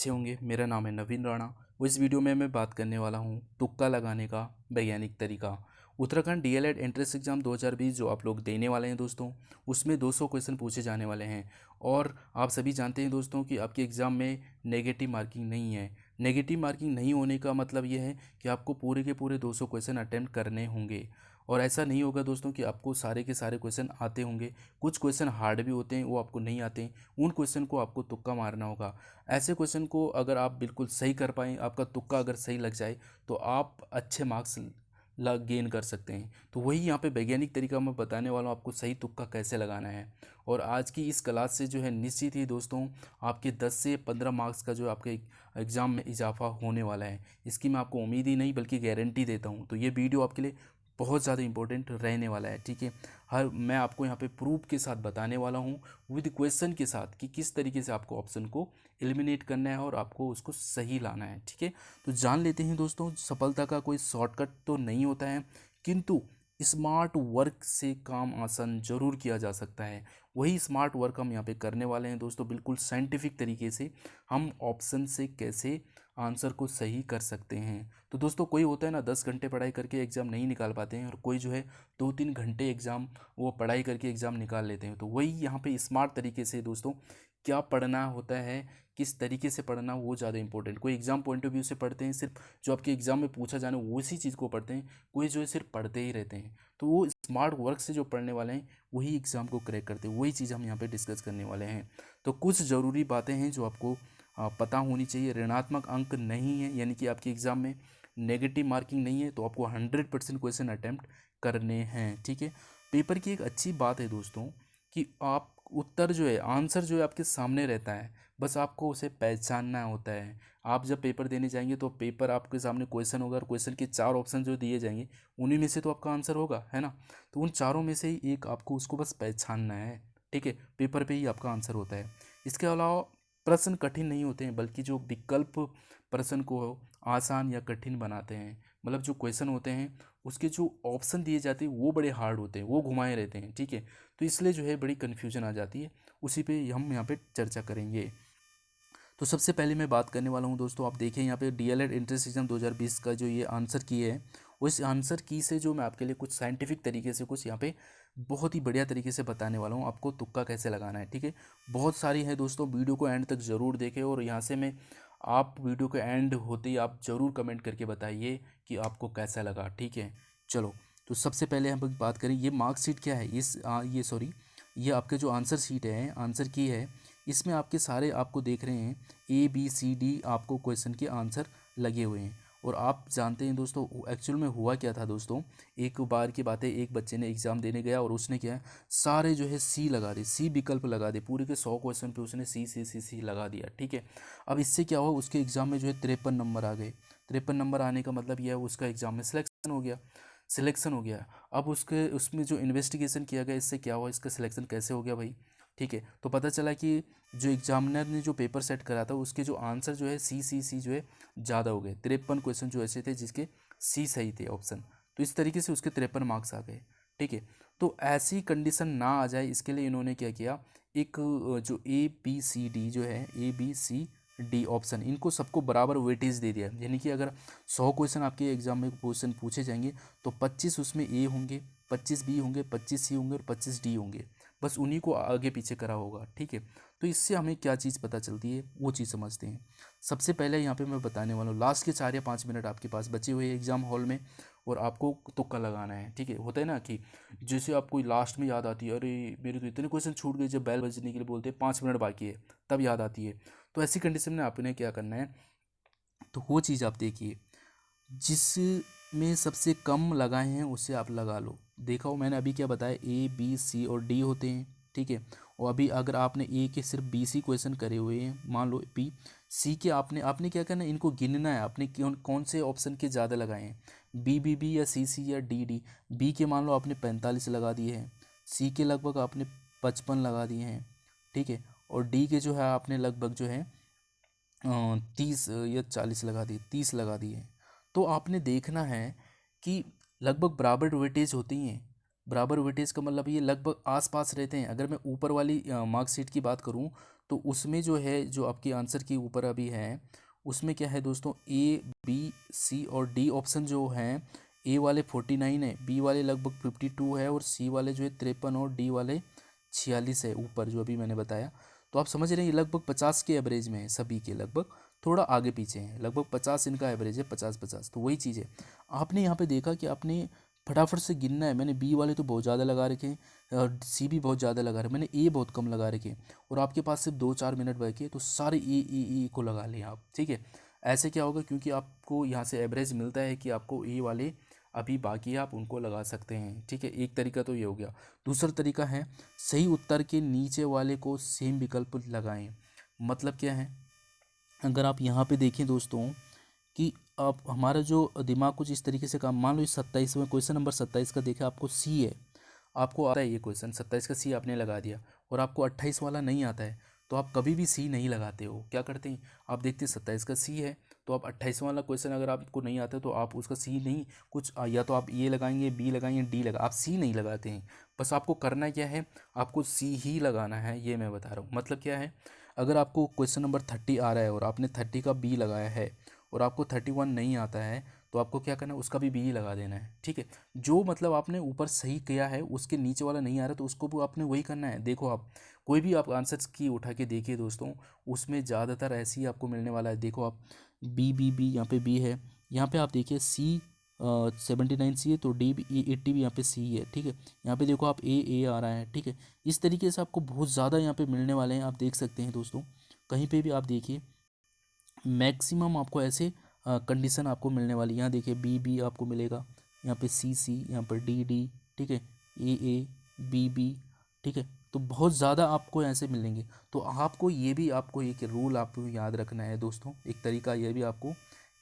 अच्छे होंगे। मेरा नाम है नवीन राणा। इस वीडियो में मैं बात करने वाला हूँ तुक्का लगाने का वैज्ञानिक तरीका। उत्तराखंड डीएलएड एंट्रेंस एग्जाम 2020 जो आप लोग देने वाले हैं दोस्तों, उसमें 200 क्वेश्चन पूछे जाने वाले हैं। और आप सभी जानते हैं दोस्तों कि आपके एग्ज़ाम में नेगेटिव मार्किंग नहीं है। नेगेटिव मार्किंग नहीं होने का मतलब ये है कि आपको पूरे के पूरे 200 क्वेश्चन अटैम्प्ट करने होंगे। और ऐसा नहीं होगा दोस्तों कि आपको सारे के सारे क्वेश्चन आते होंगे। कुछ क्वेश्चन हार्ड भी होते हैं, वो आपको नहीं आते हैं। उन क्वेश्चन को आपको तुक्का मारना होगा। ऐसे क्वेश्चन को अगर आप बिल्कुल सही कर पाएँ, आपका तुक्का अगर सही लग जाए, तो आप अच्छे मार्क्स गेन कर सकते हैं। तो वही यहाँ पे वैज्ञानिक तरीका मैं बताने वाला हूँ आपको सही तुक्का कैसे लगाना है। और आज की इस क्लास से जो है निश्चित ही दोस्तों आपके 10 से 15 मार्क्स का जो आपके एग्ज़ाम में इजाफा होने वाला है। इसकी मैं आपको उम्मीद ही नहीं बल्कि गारंटी देता हूँ। तो ये वीडियो आपके लिए बहुत ज़्यादा इंपॉर्टेंट रहने वाला है, ठीक है। मैं आपको यहाँ पे प्रूफ के साथ बताने वाला हूँ, विद क्वेश्चन के साथ, कि किस तरीके से आपको ऑप्शन को एलिमिनेट करना है और आपको उसको सही लाना है, ठीक है। तो जान लेते हैं दोस्तों, सफलता का कोई शॉर्टकट तो नहीं होता है, किंतु स्मार्ट वर्क से काम आसान जरूर किया जा सकता है। वही स्मार्ट वर्क हम यहाँ पे करने वाले हैं दोस्तों, बिल्कुल साइंटिफिक तरीके से हम ऑप्शन से कैसे आंसर को सही कर सकते हैं। तो दोस्तों कोई होता है ना 10 घंटे पढ़ाई करके एग्ज़ाम नहीं निकाल पाते हैं, और कोई जो है 2-3 घंटे एग्ज़ाम वो पढ़ाई करके एग्ज़ाम निकाल लेते हैं। तो वही यहाँ पे स्मार्ट तरीके से दोस्तों क्या पढ़ना होता है, किस तरीके से पढ़ना, वो ज़्यादा इंपॉर्टेंट। कोई एग्ज़ाम पॉइंट ऑफ व्यू से पढ़ते हैं, सिर्फ जो आपके एग्ज़ाम में पूछा जाना वो उसी चीज़ को पढ़ते हैं। कोई जो है सिर्फ पढ़ते ही रहते हैं। तो वो स्मार्ट वर्क से जो पढ़ने वाले हैं वही एग्ज़ाम को क्रैक करते हैं। वही चीज़ हम यहाँ पे डिस्कस करने वाले हैं। तो कुछ ज़रूरी बातें हैं जो आपको पता होनी चाहिए। ऋणात्मक अंक नहीं है, यानी कि आपके एग्ज़ाम में नेगेटिव मार्किंग नहीं है, तो आपको 100% क्वेश्चन अटैम्प्ट करने हैं, ठीक है। पेपर की एक अच्छी बात है दोस्तों कि आप उत्तर जो है, आंसर जो है आपके सामने रहता है, बस आपको उसे पहचानना होता है। आप जब पेपर देने जाएंगे तो पेपर आपके सामने क्वेश्चन होगा, और क्वेश्चन के 4 ऑप्शन जो दिए जाएंगे उन्हीं में से तो आपका आंसर होगा, है ना। तो उन चारों में से ही एक आपको उसको बस पहचानना है, ठीक है। पेपर पे ही आपका आंसर होता है। इसके अलावा प्रश्न कठिन नहीं होते हैं, बल्कि जो विकल्प प्रश्न को आसान या कठिन बनाते हैं। मतलब जो क्वेश्चन होते हैं उसके जो ऑप्शन दिए जाते हैं वो बड़े हार्ड होते हैं, वो घुमाए रहते हैं, ठीक है। तो इसलिए जो है बड़ी कन्फ्यूजन आ जाती है। उसी पे हम यहाँ पे चर्चा करेंगे। तो सबसे पहले मैं बात करने वाला हूँ दोस्तों, आप देखें यहाँ पे डीएलएड एंट्रेंस एग्जाम 2020 का जो ये आंसर की है, उस आंसर की से जो मैं आपके लिए कुछ साइंटिफिक तरीके से कुछ यहाँ पे बहुत ही बढ़िया तरीके से बताने वाला हूँ आपको तुक्का कैसे लगाना है, ठीक है। बहुत सारी है दोस्तों, वीडियो को एंड तक ज़रूर देखें। और यहाँ से मैं आप वीडियो के एंड होते ही आप ज़रूर कमेंट करके बताइए कि आपको कैसा लगा, ठीक है। चलो, तो सबसे पहले हम बात करें, ये मार्कशीट क्या है। ये आपके जो आंसर शीट है, आंसर की है, इसमें आपके सारे आपको देख रहे हैं ABCD आपको क्वेश्चन के आंसर लगे हुए हैं। और आप जानते हैं दोस्तों एक्चुअल में हुआ क्या था दोस्तों, एक बार की बात है, एक बच्चे ने एग्ज़ाम देने गया और उसने क्या है, सारे जो है सी लगा दे, सी विकल्प लगा दे, पूरे के 100 क्वेश्चन पे उसने सी लगा दिया, ठीक है। अब इससे क्या हुआ, उसके एग्ज़ाम में जो है 53 नंबर आ गए। 53 नंबर आने का मतलब यह है उसका एग्ज़ाम में सिलेक्शन हो गया। अब उसके उसमें जो इन्वेस्टिगेशन किया गया, इससे क्या हुआ, इसका सिलेक्शन कैसे हो गया भाई, ठीक है। तो पता चला कि जो एग्जामिनर ने जो पेपर सेट करा था उसके जो आंसर जो है सी जो है ज़्यादा हो गए। 53 क्वेश्चन जो ऐसे थे जिसके सी सही थे ऑप्शन, तो इस तरीके से उसके 53 मार्क्स आ गए, ठीक है। तो ऐसी कंडीशन ना आ जाए इसके लिए इन्होंने क्या किया, एक जो ABCD जो है ABCD ऑप्शन, इनको सबको बराबर वेटेज दे दिया। यानी कि अगर 100 क्वेश्चन आपके एग्जाम में क्वेश्चन पूछे जाएंगे तो 25 उसमें A होंगे, 25 B होंगे, 25 C होंगे और 25 D होंगे। बस उन्हीं को आगे पीछे करा होगा, ठीक है। तो इससे हमें क्या चीज़ पता चलती है वो चीज़ समझते हैं। सबसे पहले यहाँ पे मैं बताने वाला हूँ, लास्ट के 4 या 5 मिनट आपके पास बचे हुए एग्जाम हॉल में, और आपको तुक्का लगाना है, ठीक है। होता है ना कि जैसे आपको लास्ट में याद आती है, अरे मेरे तो इतने क्वेश्चन छूट गए, जब बैल बजने के लिए बोलते हैं 5 मिनट बाकी है तब याद आती है। तो ऐसी कंडीशन में आपने क्या करना है, तो वो चीज़ आप देखिए, जिसमें सबसे कम लगाए हैं उससे आप लगा लो। देखा हो मैंने अभी क्या बताया, A B C और D होते हैं, ठीक है। और अभी अगर आपने A के सिर्फ BC क्वेश्चन करे हुए हैं, मान लो B, C के आपने क्या करना है, इनको गिनना है, आपने कौन कौन से ऑप्शन के ज़्यादा लगाए हैं, B या C या D। B के मान लो आपने 45 लगा दिए हैं, C के लगभग आपने 55 लगा दिए हैं, ठीक है। और D के जो है आपने लगभग जो है 30 या 40 लगा दिए, 30 लगा दिए। तो आपने देखना है कि लगभग बराबर वेटेज होती हैं, बराबर वेटेज का मतलब ये लगभग आसपास रहते हैं। अगर मैं ऊपर वाली मार्कशीट की बात करूं तो उसमें जो है, जो आपके आंसर के ऊपर अभी है, उसमें क्या है दोस्तों, ए बी सी और डी ऑप्शन जो हैं, ए वाले 49 है, बी वाले लगभग 52 है और सी वाले जो है 53 और डी वाले 46 है ऊपर जो अभी मैंने बताया। तो आप समझ रहे हैं ये लगभग 50 के एवरेज में है सभी के, लगभग थोड़ा आगे पीछे हैं, लगभग 50 इनका एवरेज है, 50-50। तो वही चीज़ है, आपने यहाँ पे देखा कि आपने फटाफट से गिनना है। मैंने बी वाले तो बहुत ज़्यादा लगा रखे हैं और सी भी बहुत ज़्यादा लगा रहे, मैंने ए बहुत कम लगा रखे हैं, और आपके पास सिर्फ 2-4 मिनट बचे तो सारे ए को लगा लें आप, ठीक है। ऐसे क्या होगा, क्योंकि आपको यहाँ से एवरेज मिलता है कि आपको ए वाले अभी बाकी है, आप उनको लगा सकते हैं, ठीक है। एक तरीका तो ये हो गया। दूसरा तरीका है, सही उत्तर के नीचे वाले को सेम विकल्प लगाएं। मतलब क्या है, अगर आप यहाँ पे देखें दोस्तों कि आप हमारा जो दिमाग कुछ इस तरीके से काम, मान लो इस 27वें क्वेश्चन नंबर 27 का देखा, आपको सी है, आपको आता है ये क्वेश्चन 27 का सी आपने लगा दिया, और आपको 28 वाला नहीं आता है, तो आप कभी भी सी नहीं लगाते हो। क्या करते हैं, आप देखते हैं 27 का सी है, तो आप 28 वाला क्वेश्चन अगर आपको नहीं आता तो आप उसका सी नहीं, कुछ या तो आप ए लगाएंगे, बी लगाएंगे, डी लगा, आप सी नहीं लगाते हैं। बस आपको करना क्या है, आपको सी ही लगाना है, ये मैं बता रहा हूँ। मतलब क्या है, अगर आपको क्वेश्चन नंबर 30 आ रहा है और आपने 30 का बी लगाया है और आपको 31 नहीं आता है, तो आपको क्या करना है, उसका भी बी लगा देना है, ठीक है। जो मतलब आपने ऊपर सही किया है उसके नीचे वाला नहीं आ रहा तो उसको भी आपने वही करना है। देखो आप कोई भी आप आंसर्स की उठा के देखिए दोस्तों, उसमें ज़्यादातर ऐसे ही आपको मिलने वाला है। देखो आप बी यहाँ पे बी है, यहाँ पे आप देखिए सी 79 सी है, तो डी भी 80 भी यहाँ पे सी है, ठीक है। यहाँ पे देखो आप ए आ रहा है, ठीक है। इस तरीके से आपको बहुत ज़्यादा यहाँ पे मिलने वाले हैं, आप देख सकते हैं दोस्तों। कहीं पे भी आप देखिए मैक्सिमम आपको ऐसे कंडीशन आपको मिलने वाली। यहाँ देखिए बी आपको मिलेगा, यहाँ पे सी, यहाँ पर डी, ठीक है, ए, बी, ठीक है। तो बहुत ज़्यादा आपको ऐसे मिलेंगे। तो आपको ये भी, आपको एक रूल आपको याद रखना है दोस्तों, एक तरीका ये भी आपको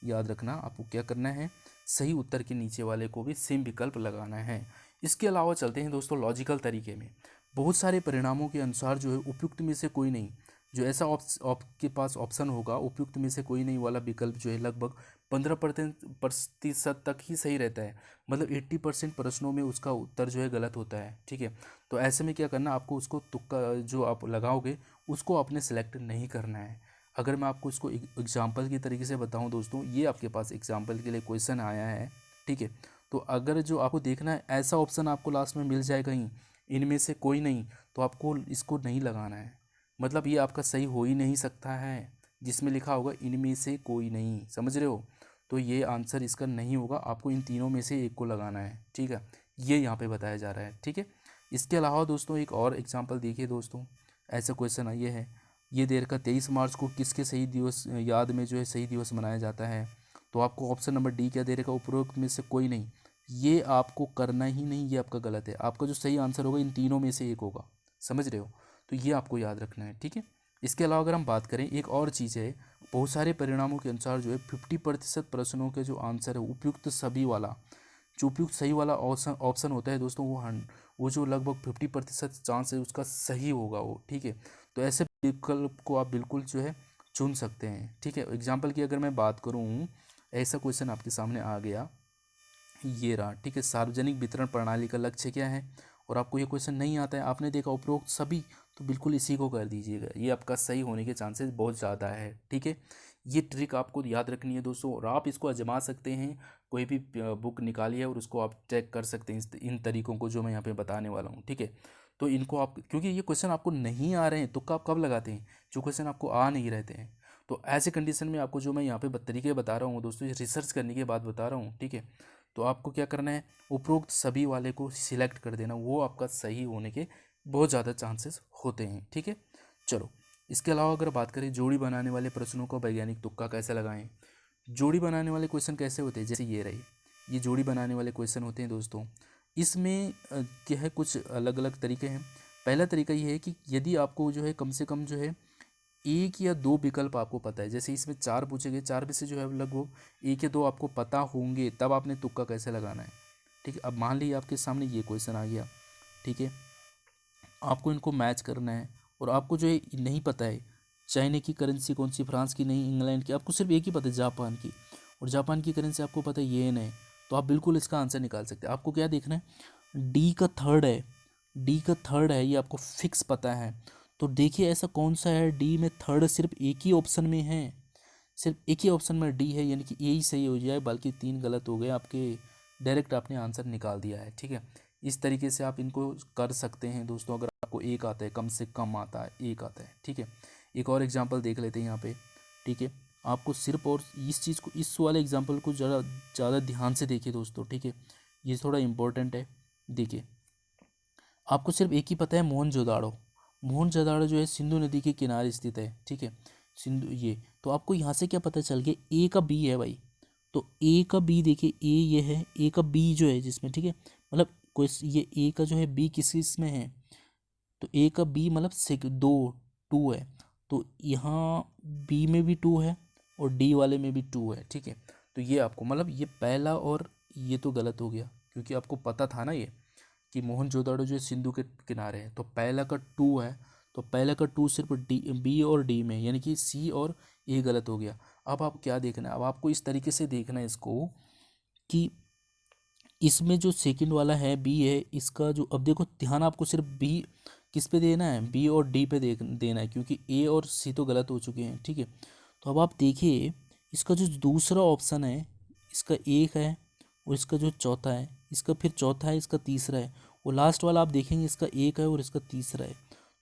याद रखना। आपको क्या करना है, सही उत्तर के नीचे वाले को भी सेम विकल्प लगाना है। इसके अलावा चलते हैं दोस्तों लॉजिकल तरीके में। बहुत सारे परिणामों के अनुसार जो है उपयुक्त में से कोई नहीं, जो ऐसा आपके पास ऑप्शन होगा उपयुक्त में से कोई नहीं वाला विकल्प जो है लगभग 15% तक ही सही रहता है। मतलब 80% प्रश्नों में उसका उत्तर जो है गलत होता है, ठीक है। तो ऐसे में क्या करना, आपको उसको तुक्का जो आप लगाओगे उसको आपने सेलेक्ट नहीं करना है। अगर मैं आपको इसको एग्जाम्पल की तरीके से बताऊं दोस्तों, ये आपके पास एग्जाम्पल के लिए क्वेश्चन आया है, ठीक है। तो अगर जो आपको देखना है ऐसा ऑप्शन आपको लास्ट में मिल जाए कहीं इनमें से कोई नहीं, तो आपको इसको नहीं लगाना है। मतलब ये आपका सही हो ही नहीं सकता है, जिसमें लिखा होगा इनमें से कोई नहीं, समझ रहे हो। तो ये आंसर इसका नहीं होगा, आपको इन तीनों में से एक को लगाना है, ठीक है। ये यहाँ पे बताया जा रहा है, ठीक है। इसके अलावा दोस्तों एक और एग्जांपल देखिए दोस्तों, ऐसा क्वेश्चन ये है, ये देर का 23 मार्च को किसके सही दिवस याद में जो है सही दिवस मनाया जाता है। तो आपको ऑप्शन नंबर डी क्या दे रखा, उपरोक्त में से कोई नहीं, ये आपको करना ही नहीं, ये आपका गलत है। आपका जो सही आंसर होगा इन तीनों में से एक होगा, समझ रहे हो। तो ये आपको याद रखना है, ठीक है। इसके अलावा अगर हम बात करें एक और चीज़ है, बहुत सारे परिणामों के अनुसार जो है 50% प्रश्नों के जो आंसर है उपयुक्त सभी वाला, जो उपयुक्त सही वाला ऑप्शन होता है दोस्तों, वो जो लगभग 50% चांस है उसका सही होगा वो, ठीक है। तो ऐसे विकल्प को आप बिल्कुल जो है चुन सकते हैं, ठीक है। एग्जाम्पल की अगर मैं बात करूँ, ऐसा क्वेश्चन आपके सामने आ गया, ये रहा, ठीक है। सार्वजनिक वितरण प्रणाली का लक्ष्य क्या है, और आपको ये क्वेश्चन नहीं आता है, आपने देखा उपरोक्त सभी, तो बिल्कुल इसी को कर दीजिएगा, ये आपका सही होने के चांसेस बहुत ज़्यादा है, ठीक है। ये ट्रिक आपको याद रखनी है दोस्तों, और आप इसको आजमा सकते हैं। कोई भी बुक निकालिए और उसको आप चेक कर सकते हैं इन तरीकों को जो मैं यहाँ पे बताने वाला हूँ, ठीक है। तो इनको आप, क्योंकि ये क्वेश्चन आपको नहीं आ रहे हैं तो आप कब लगाते हैं, जो क्वेश्चन आपको आ नहीं रहते हैं। तो ऐसे कंडीशन में आपको जो मैं यहाँ पे तरीके बता रहा हूँ दोस्तों, ये रिसर्च करने के बाद बता रहा हूँ, ठीक है। तो आपको क्या करना है, उपरोक्त सभी वाले को सिलेक्ट कर देना, वो आपका सही होने के बहुत ज़्यादा चांसेस होते हैं, ठीक है। चलो, इसके अलावा अगर बात करें जोड़ी बनाने वाले प्रश्नों का वैज्ञानिक तुक्का कैसे लगाएं। जोड़ी बनाने वाले क्वेश्चन कैसे होते हैं, जैसे ये रहे, ये जोड़ी बनाने वाले क्वेश्चन होते हैं दोस्तों। इसमें क्या है, कुछ अलग अलग तरीके हैं। पहला तरीका ये है कि यदि आपको जो है कम से कम जो है एक या दो विकल्प आपको पता है, जैसे इसमें 4 पूछे गए, 4 में से जो है लगभग एक या दो आपको पता होंगे, तब आपने तुक्का कैसे लगाना है, ठीक है। अब मान लीजिए आपके सामने ये क्वेश्चन आ गया, ठीक है, आपको इनको मैच करना है, और आपको जो है नहीं पता है चाइना की करेंसी कौन सी, फ्रांस की नहीं, इंग्लैंड की, आपको सिर्फ एक ही पता है जापान की, और जापान की करेंसी आपको पता है येन है, तो आप बिल्कुल इसका आंसर निकाल सकते हैं। आपको क्या देखना है, डी का थर्ड है, डी का थर्ड है, ये आपको फिक्स पता है। तो देखिए ऐसा कौन सा है डी में थर्ड, सिर्फ एक ही ऑप्शन में है, सिर्फ एक ही ऑप्शन में डी है, यानी कि ए ही सही हो जाए, बाकी तीन गलत हो गए आपके। डायरेक्ट आपने आंसर निकाल दिया है, ठीक है। इस तरीके से आप इनको कर सकते हैं दोस्तों, अगर आपको एक आता है, कम से कम आता है, एक आता है, ठीक है। एक और एग्जांपल देख लेते हैं यहाँ पे, ठीक है। आपको सिर्फ और इस चीज़ को, इस वाले एग्जांपल को ज़्यादा ध्यान से देखिए दोस्तों, ठीक है। ये थोड़ा इंपॉर्टेंट है। देखिए आपको सिर्फ एक ही पता है, मोहनजोदाड़ो। मोहनजोदाड़ो जो है सिंधु नदी के किनारे स्थित है, ठीक है। सिंधु ये, तो आपको यहाँ से क्या पता चल गया, ए का बी है भाई। तो ए का बी देखिए, ए ये है, ए का बी जो है जिसमें, ठीक है, मतलब कोई ये ए का जो है बी किस में है, तो ए का बी मतलब दो, टू है। तो यहाँ बी में भी टू है और डी वाले में भी टू है, ठीक है। तो ये आपको मतलब ये पहला और ये तो गलत हो गया, क्योंकि आपको पता था ना ये कि मोहनजोदाड़ो जो है सिंधु के किनारे है, तो पहला का टू है, तो पहला का टू सिर्फ डी, बी और डी में, यानी कि सी और ए गलत हो गया। अब आप क्या देखना है, अब आपको इस तरीके से देखना है इसको कि इसमें जो सेकंड वाला है बी है, इसका जो, अब देखो ध्यान आपको सिर्फ बी किस पे देना है, बी और डी पे देना है, क्योंकि ए और सी तो गलत हो चुके हैं, ठीक है। तो अब आप देखिए इसका जो दूसरा ऑप्शन है, इसका एक है और इसका जो चौथा है, इसका फिर चौथा है, इसका तीसरा है, और लास्ट वाला आप देखेंगे इसका एक है और इसका तीसरा है।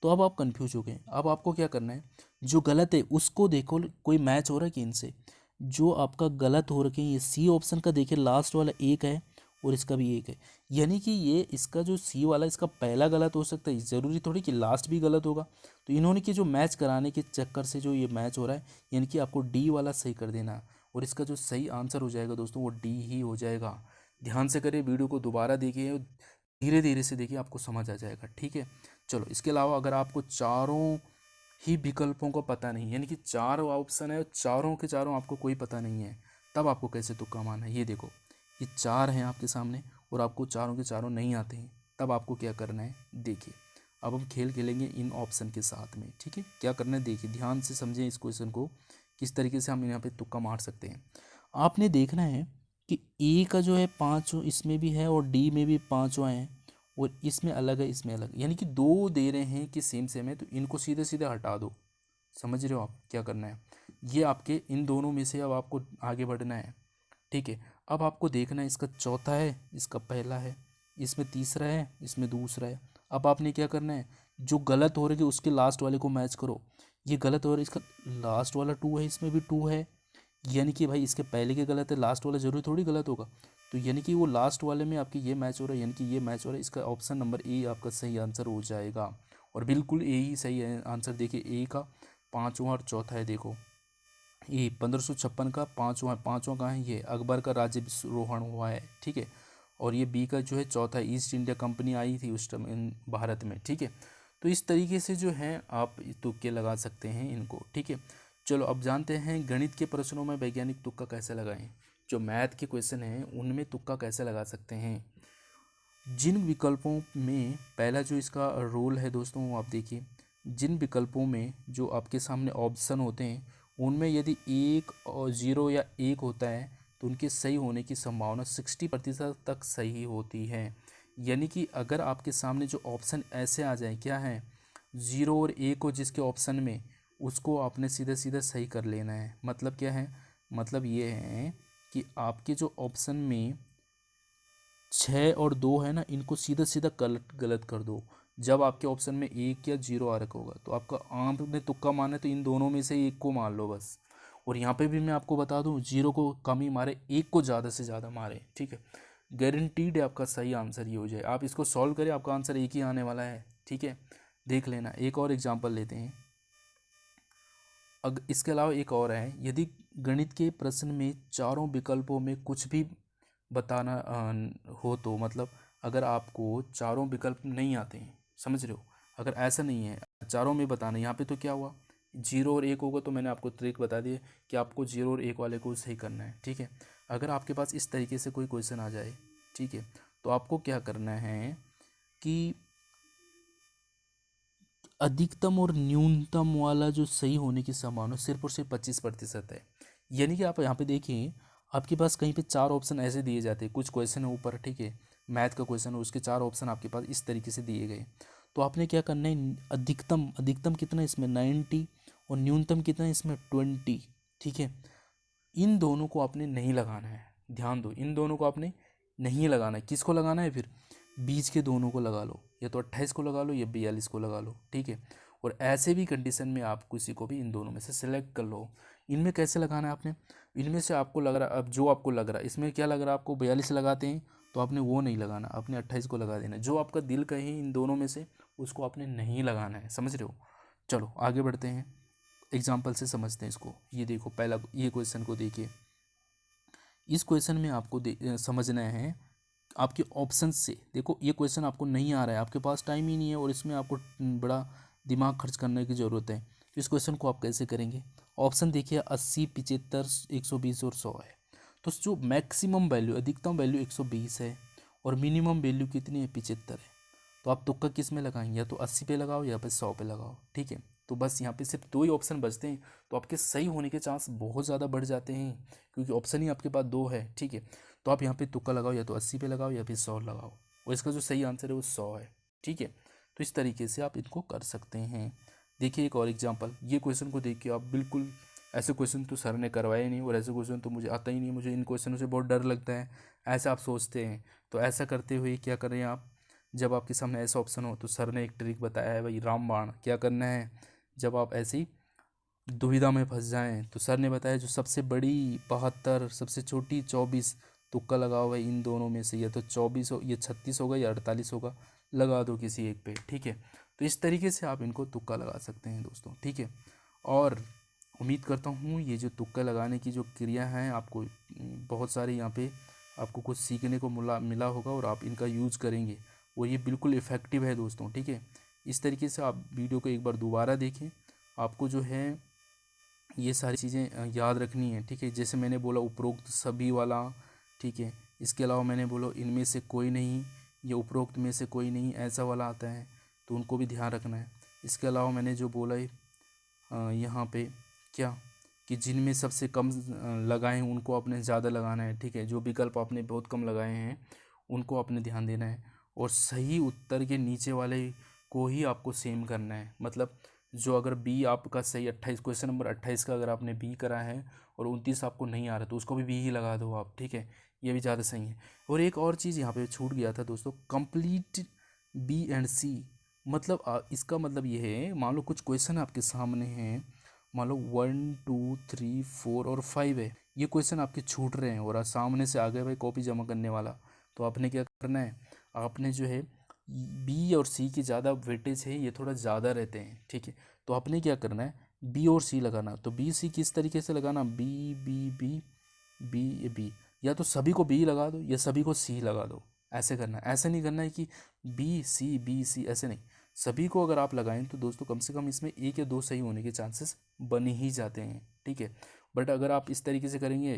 तो अब आप कंफ्यूज हो गए। अब आपको क्या करना है, जो गलत है उसको देखो, कोई मैच हो रहा है कि इनसे, जो आपका गलत हो रखे हैं, ये सी ऑप्शन का देखिए लास्ट वाला एक है और इसका भी एक है, यानी कि ये इसका जो सी वाला, इसका पहला गलत हो सकता है, ज़रूरी थोड़ी कि लास्ट भी गलत होगा। तो इन्होंने कि जो मैच कराने के चक्कर से जो ये मैच हो रहा है, यानी कि आपको डी वाला सही कर देना है, और इसका जो सही आंसर हो जाएगा दोस्तों वो डी ही हो जाएगा। ध्यान से करिए, वीडियो को दोबारा देखिए, धीरे धीरे से देखिए, आपको समझ आ जाएगा, ठीक है। चलो इसके अलावा अगर आपको चारों ही विकल्पों को पता नहीं, यानी कि चार ऑप्शन है, चारों के चारों आपको कोई पता नहीं है, तब आपको कैसे तुक्का मारना है। ये देखो, ये चार हैं आपके सामने और आपको चारों के चारों नहीं आते हैं, तब आपको क्या करना है, देखिए। अब हम खेल खेलेंगे इन ऑप्शन के साथ में, ठीक है। क्या करना है देखिए, ध्यान से समझें इस क्वेश्चन को, किस तरीके से हम यहाँ पे तुक्का मार सकते हैं। आपने देखना है कि ए का जो है पाँचों इसमें भी है और डी में भी पाँचों हैं, और इसमें अलग है, इसमें अलग, यानी कि दो दे रहे हैं कि सेम सेम है, तो इनको सीधे सीधे हटा दो। समझ रहे हो आप क्या करना है, ये आपके इन दोनों में से अब आपको आगे बढ़ना है, ठीक है। अब आपको देखना है, इसका चौथा है, इसका पहला है, इसमें तीसरा है, इसमें दूसरा है। अब आपने क्या करना है, जो गलत हो रही है उसके लास्ट वाले को मैच करो। ये गलत हो रहा है, इसका लास्ट वाला टू है, इसमें भी टू है, यानी कि भाई इसके पहले के गलत है, लास्ट वाला जरूरी थोड़ी गलत होगा। तो यानी कि वो लास्ट वाले में आपकी ये मैच हो रहा है, यानी कि ये मैच हो रहा है, इसका ऑप्शन नंबर ए आपका सही आंसर हो जाएगा। और बिल्कुल ए ही सही है आंसर। देखिए ए का पाँचवा और चौथा है, देखो ये 1556 का पाँचवा, पाँचवा कहाँ है, ये अकबर का राज्याभिषेक हुआ है, ठीक है। और ये बी का जो है चौथा, ईस्ट इंडिया कंपनी आई थी उस टाइम इन भारत में, ठीक है। तो इस तरीके से जो है आप तुक्के लगा सकते हैं इनको, ठीक है। चलो अब जानते हैं गणित के प्रश्नों में वैज्ञानिक तुक्का कैसे लगाएं। जो मैथ के क्वेश्चन हैं उनमें तुक्का कैसे लगा सकते हैं। जिन विकल्पों में पहला जो इसका रोल है दोस्तों, वो आप देखिए, जिन विकल्पों में जो आपके सामने ऑप्शन होते हैं उनमें यदि एक और जीरो या एक होता है तो उनके सही होने की संभावना 60% तक सही होती है। यानी कि अगर आपके सामने जो ऑप्शन ऐसे आ जाए, क्या है, ज़ीरो और एक हो जिसके ऑप्शन में, उसको आपने सीधे सीधे सही कर लेना है। मतलब क्या है, मतलब ये है कि आपके जो ऑप्शन में 6 और 2 है ना, इनको सीधा सीधा गलत गलत कर दो। जब आपके ऑप्शन में एक या जीरो आ रखा होगा तो आपका आपने तुक्का मारना है, तो इन दोनों में से एक को मार लो बस। और यहाँ पे भी मैं आपको बता दूँ, जीरो को कम ही मारे, एक को ज़्यादा से ज़्यादा मारे, ठीक है। गारंटीड है आपका सही आंसर ये हो जाए। आप इसको सॉल्व करें, आपका आंसर एक ही आने वाला है, ठीक है। देख लेना, एक और एग्जाम्पल लेते हैं। इसके अलावा एक और है, यदि गणित के प्रश्न में चारों विकल्पों में कुछ भी बताना हो, तो मतलब अगर आपको चारों विकल्प नहीं आते हैं, समझ रहे हो, अगर ऐसा नहीं है चारों में बताना, यहाँ पे तो क्या हुआ, जीरो और एक होगा, तो मैंने आपको ट्रिक बता दी कि आपको जीरो और एक वाले को सही करना है, ठीक है। अगर आपके पास इस तरीके से कोई क्वेश्चन आ जाए, ठीक है, तो आपको क्या करना है कि अधिकतम और न्यूनतम वाला जो सही होने की संभावना सिर्फ और सिर्फ 25% है। यानी कि आप यहाँ पे देखिए, आपके पास कहीं पे चार ऑप्शन ऐसे दिए जाते हैं, कुछ क्वेश्चन है ऊपर, ठीक है, मैथ का क्वेश्चन है, उसके 4 ऑप्शन आपके पास इस तरीके से दिए गए। तो आपने क्या करना है, अधिकतम अधिकतम कितना है इसमें 90 और न्यूनतम कितना है इसमें 20, ठीक है। इन दोनों को आपने नहीं लगाना है, ध्यान दो, इन दोनों को आपने नहीं लगाना है। किसको लगाना है फिर, बीच के दोनों को लगा लो, या तो 28 को लगा लो या 42 को लगा लो, ठीक है। और ऐसे भी कंडीशन में आप किसी को भी इन दोनों में से सिलेक्ट कर लो। इनमें कैसे लगाना है आपने, इनमें से आपको लग रहा, अब जो आपको लग रहा है, इसमें क्या लग रहा है आपको 42 लगाते हैं, तो आपने वो नहीं लगाना, आपने 28 को लगा देना। जो आपका दिल कहे इन दोनों में से, उसको आपने नहीं लगाना है, समझ रहे हो। चलो आगे बढ़ते हैं, एग्जाम्पल से समझते हैं इसको। ये देखो पहला, ये क्वेश्चन को देखिए। इस क्वेश्चन में आपको समझना है आपके ऑप्शन से। देखो ये क्वेश्चन आपको नहीं आ रहा है, आपके पास टाइम ही नहीं है, और इसमें आपको बड़ा दिमाग खर्च करने की ज़रूरत है। तो इस क्वेश्चन को आप कैसे करेंगे, ऑप्शन देखिए 80, 75, 120 और 100 है। तो जो मैक्सिमम वैल्यू, अधिकतम वैल्यू 120 है और मिनिमम वैल्यू कितनी है, 75 है। तो आप तुक्का किस में लगाएंगे, या तो 80 पे लगाओ या फिर 100 पे लगाओ, ठीक है। तो बस यहाँ पे सिर्फ 2 ही ऑप्शन बचते हैं, तो आपके सही होने के चांस बहुत ज़्यादा बढ़ जाते हैं, क्योंकि ऑप्शन ही आपके पास 2 है, ठीक है। तो आप यहाँ पे तुक्का लगाओ, या तो 80 पे लगाओ या फिर 100 लगाओ, और इसका जो सही आंसर है वो 100 है, ठीक है। तो इस तरीके से आप इनको कर सकते हैं। देखिए एक और एग्जांपल, ये क्वेश्चन को देख के आप बिल्कुल, ऐसे क्वेश्चन तो सर ने करवाए नहीं, और ऐसे क्वेश्चन तो मुझे आता ही नहीं, मुझे इन क्वेश्चनों से बहुत डर लगता है, ऐसा आप सोचते हैं। तो ऐसा करते हुए क्या करें आप, जब आपके सामने ऐसा ऑप्शन हो, तो सर ने एक ट्रिक बताया है भाई, रामबाण। क्या करना है, जब आप ऐसी दुविधा में फंस जाएं, तो सर ने बताया जो सबसे बड़ी 72, सबसे छोटी 24, तुक्का लगाओ भाई इन दोनों में से, या तो 24 हो, ये 36 होगा या 48 होगा, लगा दो किसी एक पे, ठीक है। तो इस तरीके से आप इनको तुक्का लगा सकते हैं दोस्तों, ठीक है। और उम्मीद करता हूँ ये जो तुक्का लगाने की जो क्रिया है, आपको बहुत सारी यहाँ पे आपको कुछ सीखने को मिला होगा, और आप इनका यूज़ करेंगे, और ये बिल्कुल इफ़ेक्टिव है दोस्तों, ठीक है। इस तरीके से आप वीडियो को एक बार दोबारा देखें, आपको जो है ये सारी चीज़ें याद रखनी है, ठीक है। जैसे मैंने बोला उपरोक्त सभी वाला, ठीक है। इसके अलावा मैंने बोला इनमें से कोई नहीं, या उपरोक्त में से कोई नहीं, ऐसा वाला आता है, तो उनको भी ध्यान रखना है। इसके अलावा मैंने जो बोला है यहाँ पे क्या, कि जिनमें सबसे कम लगाए हैं उनको आपने ज़्यादा लगाना है, ठीक है। जो विकल्प आपने बहुत कम लगाए हैं उनको आपने ध्यान देना है, और सही उत्तर के नीचे वाले को ही आपको सेम करना है। मतलब जो अगर बी आपका सही 28, क्वेश्चन नंबर 28 का अगर आपने बी करा है और 29 आपको नहीं आ रहा, तो उसको भी बी ही लगा दो आप, ठीक है। ये भी ज़्यादा सही है। और एक और चीज़ यहाँ पे छूट गया था दोस्तों, कंप्लीट बी एंड सी। मतलब इसका मतलब ये है, मान लो कुछ क्वेश्चन आपके सामने हैं, मान लो 1, 2, 3, 4 और 5 है, ये क्वेश्चन आपके छूट रहे हैं, और सामने से आ गए भाई कॉपी जमा करने वाला, तो आपने क्या करना है, आपने जो है बी और सी की ज़्यादा वेटेज है, ये थोड़ा ज़्यादा रहते हैं, ठीक है। तो आपने क्या करना है, बी और सी लगाना। तो बी सी किस तरीके से लगाना, B B B B B, या तो सभी को बी लगा दो या सभी को सी लगा दो, ऐसे करना है। ऐसे नहीं करना है कि बी सी, ऐसे नहीं। सभी को अगर आप लगाएं तो दोस्तों कम से कम इसमें 1 या 2 सही होने के चांसेस बन ही जाते हैं, ठीक है। बट अगर आप इस तरीके से करेंगे,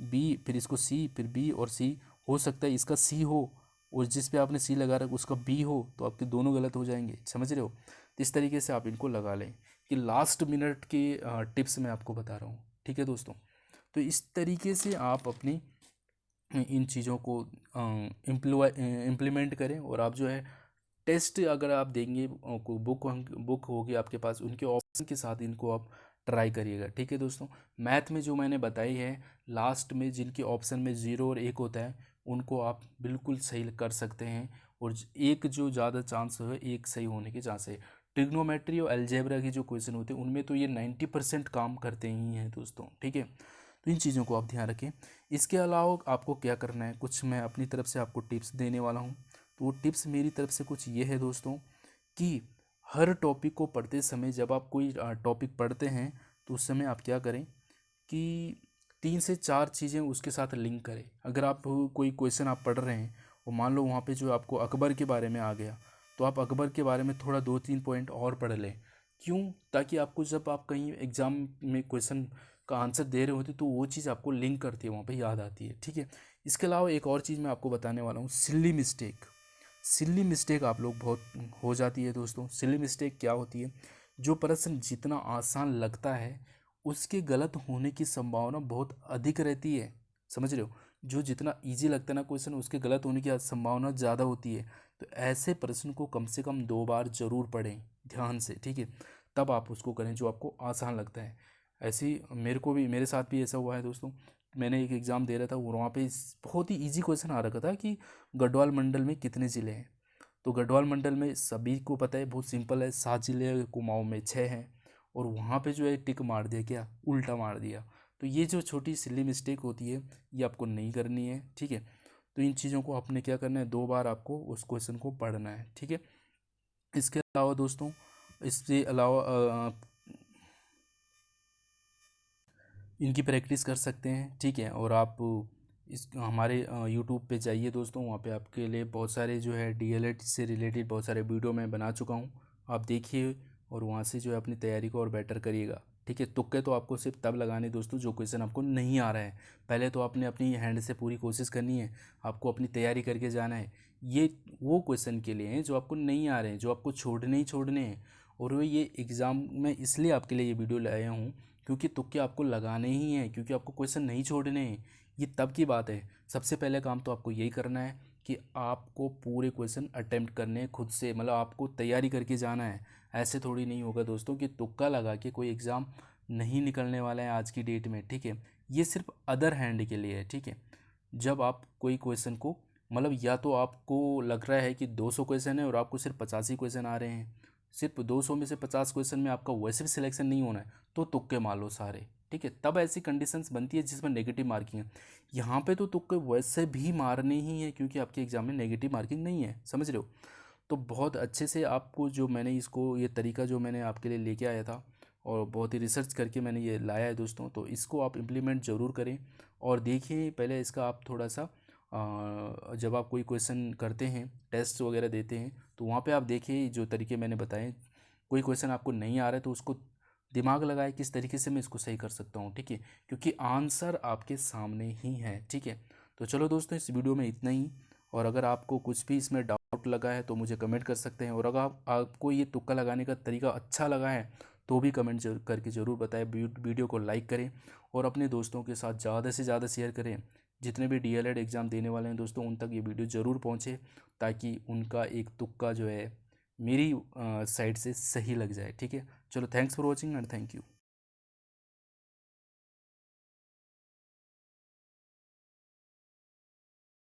बी फिर इसको सी फिर बी और सी, हो सकता है इसका सी हो और जिस पे आपने सी लगा रखा उसका बी हो, तो आपके दोनों गलत हो जाएंगे, समझ रहे हो। तो इस तरीके से आप इनको लगा लें। कि लास्ट मिनट के टिप्स मैं आपको बता रहा हूँ, ठीक है दोस्तों। तो इस तरीके से आप अपनी इन चीज़ों को इम्प्लीमेंट करें, और आप जो है टेस्ट अगर आप देंगे, को बुक होगी आपके पास, उनके ऑप्शन के साथ इनको आप ट्राई करिएगा, ठीक है दोस्तों। मैथ में जो मैंने बताई है, लास्ट में जिनके ऑप्शन में 0 और 1 होता है, उनको आप बिल्कुल सही कर सकते हैं, और एक जो ज़्यादा चांस है, एक सही होने के चांस है। ट्रिग्नोमेट्री और अलजेब्रा की जो क्वेश्चन होते हैं उनमें तो ये 90% काम करते ही हैं दोस्तों, ठीक है। तो इन चीज़ों को आप ध्यान रखें। इसके अलावा आपको क्या करना है, कुछ मैं अपनी तरफ से आपको टिप्स देने वाला हूँ। तो वो टिप्स मेरी तरफ से कुछ ये है दोस्तों, कि हर टॉपिक को पढ़ते समय, जब आप कोई टॉपिक पढ़ते हैं, तो उस समय आप क्या करें कि 3 से 4 चीज़ें उसके साथ लिंक करें। अगर आप कोई क्वेश्चन आप पढ़ रहे हैं और मान लो वहाँ पे जो आपको अकबर के बारे में आ गया, तो आप अकबर के बारे में थोड़ा 2-3 पॉइंट और पढ़ लें। क्यों, ताकि आपको जब आप कहीं एग्ज़ाम में क्वेश्चन का आंसर दे रहे होते, तो वो चीज़ आपको लिंक करती है, वहाँ पे याद आती है, ठीक है। इसके अलावा एक और चीज़ मैं आपको बताने वाला हूँ, सिली मिस्टेक। सिली मिस्टेक आप लोग बहुत हो जाती है दोस्तों। सिली मिस्टेक क्या होती है, जो प्रश्न जितना आसान लगता है, उसके गलत होने की संभावना बहुत अधिक रहती है, समझ रहे हो। जो जितना इजी लगता है ना क्वेश्चन, उसके गलत होने की संभावना ज़्यादा होती है। तो ऐसे प्रश्न को कम से कम 2 बार ज़रूर पढ़ें ध्यान से, ठीक है, तब आप उसको करें जो आपको आसान लगता है। ऐसे ही मेरे साथ भी ऐसा हुआ है दोस्तों। मैंने एक एग्ज़ाम दे रहा था, वहाँ पे बहुत ही इजी क्वेश्चन आ रखा था कि गढ़वाल मंडल में कितने ज़िले हैं। तो गढ़वाल मंडल में सभी को पता है, बहुत सिंपल है, 7 ज़िले हैं, कुमाऊँ में 6 हैं। और वहाँ पे जो है टिक मार दिया, क्या उल्टा मार दिया। तो ये जो छोटी सिली मिस्टेक होती है, ये आपको नहीं करनी है, ठीक है। तो इन चीज़ों को आपने क्या करना है, 2 बार आपको उस क्वेश्चन को पढ़ना है, ठीक है। इसके अलावा दोस्तों, इसके अलावा इनकी प्रैक्टिस कर सकते हैं, ठीक है। और आप इस हमारे यूट्यूब पे जाइए दोस्तों, वहाँ पे आपके लिए बहुत सारे जो है डीएलएड से रिलेटेड बहुत सारे वीडियो मैं बना चुका हूँ, आप देखिए और वहाँ से जो है अपनी तैयारी को और बेटर करिएगा, ठीक है। तुक्के तो आपको सिर्फ तब लगाने दोस्तों जो क्वेश्चन आपको नहीं आ रहा है। पहले तो आपने अपनी हैंड से पूरी कोशिश करनी है, आपको अपनी तैयारी करके जाना है। ये वो क्वेश्चन के लिए हैं जो आपको नहीं आ रहे हैं, जो आपको छोड़ने ही छोड़ने हैं। और वो ये एग्ज़ाम में इसलिए आपके लिए ये वीडियो लाया हूँ क्योंकि तुक्के आपको लगाने ही हैं, क्योंकि आपको क्वेश्चन नहीं छोड़ने हैं। ये तब की बात है। सबसे पहले काम तो आपको यही करना है कि आपको पूरे क्वेश्चन अटेम्प्ट करने हैं खुद से, मतलब आपको तैयारी करके जाना है। ऐसे थोड़ी नहीं होगा दोस्तों कि तुक्का लगा के कोई एग्ज़ाम नहीं निकलने वाला है आज की डेट में, ठीक है। ये सिर्फ अदर हैंड के लिए है, ठीक है। जब आप कोई क्वेश्चन को, मतलब या तो आपको लग रहा है कि 200 क्वेश्चन है और आपको सिर्फ 85 क्वेश्चन आ रहे हैं, सिर्फ 200 में से 50 क्वेश्चन में आपका वैसे भी सिलेक्शन नहीं होना है, तो तुक्के मार लो सारे, ठीक है। तब ऐसी कंडीशंस बनती है जिसमें नेगेटिव मार्किंग है। यहाँ पे तो तुक्के वैसे भी मारने ही है क्योंकि आपके एग्जाम में नेगेटिव मार्किंग नहीं है, समझ रहे हो। तो बहुत अच्छे से आपको जो मैंने इसको ये तरीका जो मैंने आपके लिए लेके आया था और बहुत ही रिसर्च करके मैंने ये लाया है दोस्तों, तो इसको आप इम्प्लीमेंट ज़रूर करें। और देखिए पहले इसका आप थोड़ा सा जब आप कोई क्वेश्चन करते हैं, टेस्ट वगैरह देते हैं, तो वहाँ पे आप देखिए जो तरीके मैंने बताए। कोई क्वेश्चन आपको नहीं आ रहा है तो उसको दिमाग लगाए किस तरीके से मैं इसको सही कर सकता हूँ, ठीक है, क्योंकि आंसर आपके सामने ही है, ठीक है। तो चलो दोस्तों, इस वीडियो में इतना ही। और अगर आपको कुछ भी इसमें डाउट लगा है तो मुझे कमेंट कर सकते हैं। और अगर आपको ये तुक्का लगाने का तरीका अच्छा लगा है तो भी कमेंट करके ज़रूर बताएं। वीडियो को लाइक करें और अपने दोस्तों के साथ ज़्यादा से ज़्यादा शेयर करें। जितने भी डीएलएड एग्ज़ाम देने वाले हैं दोस्तों, उन तक ये वीडियो ज़रूर पहुँचे, ताकि उनका एक तुक्का जो है मेरी साइड से सही लग जाए, ठीक है। चलो, thanks for watching and thank you.